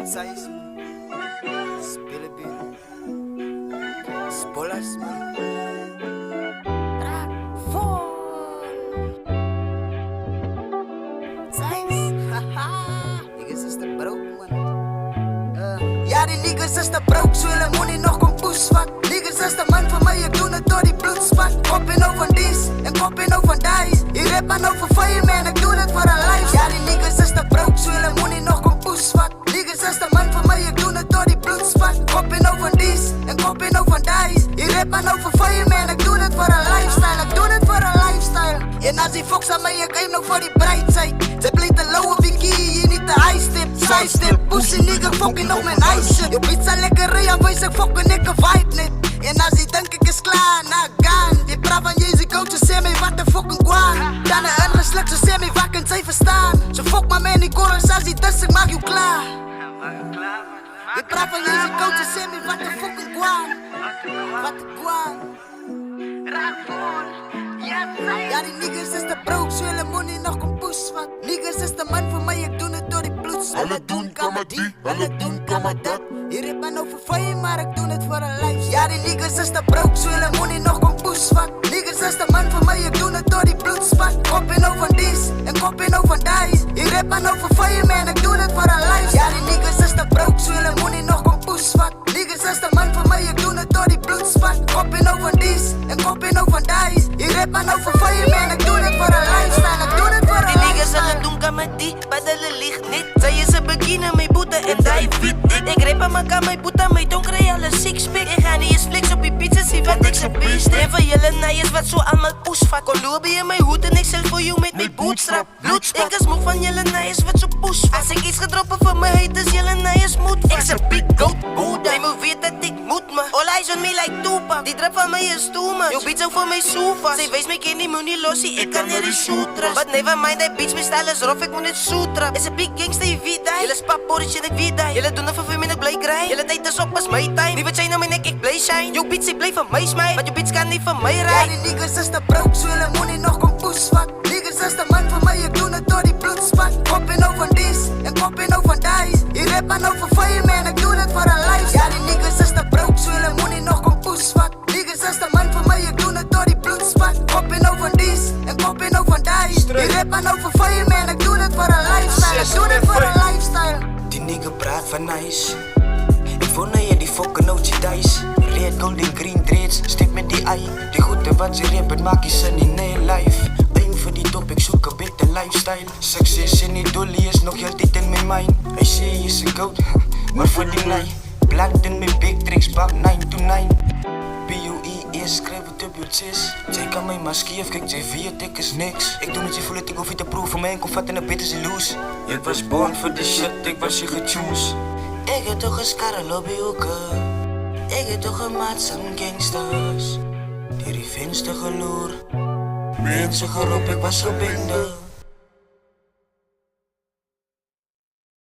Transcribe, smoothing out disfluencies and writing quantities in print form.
Size, Spillebier, Spollers, niggas is te broke, man. Ja, die niggas is te broke, ze willen money nog een push van. Niggas is de man van mij, ik doe het door die bloedspat. Kop in over this en kop in over dice. Je rap aan over fire, man, ik doe het voor een life. Ja, die niggas is te broke, ze willen money nog een push van. Niggas is de man van mij, ik doe het door die bloedspat. Kop in over this en kop in over dice. Je rap aan over fire, man, ik doe het voor een lifestyle. Ik doe het voor een lifestyle. En als die fox aan mij, ik aim nog voor die brightside. Zij bleef te low op bikini, je niet de high step. Sidestep, pussy nigga, fucking nog mijn ice shit. Je pizza lekker rijden, boys, ik fucking ik een vibe net. En als die denk ik is klaar, na gaan. Je praat van Jezus, coach, ze me wat de fucking kwaan. Dan een andere slecht, ze me wat kan zij verstaan. Ze fuck maar man, die korrels, als die dus, ik maak je klaar. Je praat van Jezus, coach, ze me wat de fucking kwaan. Wat de kwaan. Ja, die niggas is te broke, ze willen money nog een push van. Niggas is de man voor mij, ik doe het door die bloed. Alle doen kan maar die, alle doen kan maar dat. Je rip aan over fire, maar ik doe het voor een life. Ja, die niggas is te broke, ze willen money nog een push van. Niggas is de man voor mij, ik doe het door die bloedspat. Kop in over this en kop in over dice. Je rip aan over fire, man, ik doe het voor een life. Ja, die niggas is te broke, ze willen money nog een push van. Niggas is de man voor mij, ik doe het door die bloedspat. Kop in over this en kop in over dice. Je rip aan over fire, man, ik doe het voor een lifestyle. Ik doe het voor een Die niggas lifestyle. zullen doen kan met die, maar dat ligt niet. Zij is een bikini, mijn boete en die fit. Ik rip aan mijn mijn boete, mijn donker, alle sixpack. Ik ga niet eens flex op die pizza, zie wat ik ze beest. En van jullie nijers wat zo allemaal pushvat. Colombia in mijn hoed en ik zelf voor jou met mijn bootstrap. Ik is moe van jullie nijers wat zo pushvat. Als ik iets gedroppen van mijn haters, jullie nijers moet. Ik zeg big goat, Buddha. Hij moet weten dat ik moet me. All eyes on me like Tupac. Die drap van mij is too much. Yo beats ook voor mij sofa. Zij wees me ken die money lossie, ik kan er die shoot trust. But never mind, that beats me style is rough, ik moet het sutra. Is een big gangster, je weet dat. Jullie spapporretje, ik weet dat. Jullie doen er voor mij, ik blij krijg. Jullie tijd is op als mijn time. Nieuwe chain aan mijn nek, ik blij shine. Yo beats, ik blijf van mij smijt. Maar je beats kan niet van mij Ja, rijden. die niggas is te broke, ze willen money nog een push van. Niggas is de man voor mij, ik doe het door die bloedspat. Kop in over this en kop in over dice. Je rap aan over fire, man, ik doe het voor een life. Ja, die niggas is te broke, ze willen money nog een push van. Niggas is de man voor mij, ik doe het door die bloedspat. Kop in over this en kop in over dice. Je rap aan over fire, man, ik doe het voor een lifestyle. Ik doe het voor een lifestyle. Die nigga praat van nice. Ik voel naar je die fucking OG dice. Red, golden, green dreads, stip met die eye. Die goede wat ze rappen maak je ze niet nee life. Aim voor die top, ik zoek een beter lifestyle. Succes in die dolly is nog altijd in mijn mind. Hij zei is een goat, maar voor die night. Black in mijn big tricks, bak 9 to 9. PUE, schrijf het op je chest. Zij kan mij maar skief, kijk TV, dik is niks. Ik doe met je voelen, ik hoef je te proeven. Voor mij een comfort en een bitter ze loose. Ik was born voor die shit, ik was je gechoose. Ik heb toch een skarrelobbyhoeken. Ik heb toch een maat zijn gangsters. Die revenge te geloer. Mensen gerop, ik was zo binden.